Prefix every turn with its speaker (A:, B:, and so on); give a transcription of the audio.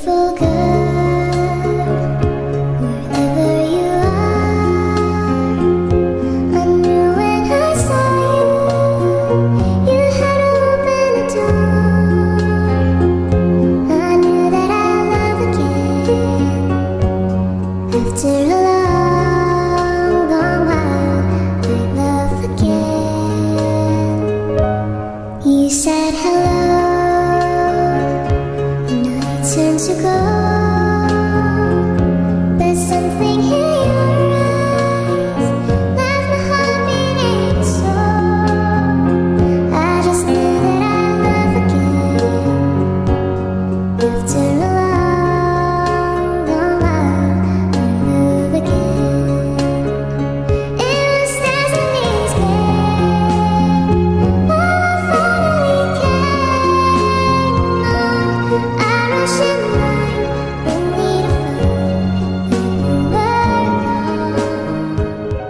A: beautiful girl, wherever you are. I knew when I saw you, you had opened the door. I knew that I'd love again after a long, long while. I'd love again. You said hello, and I turned to go.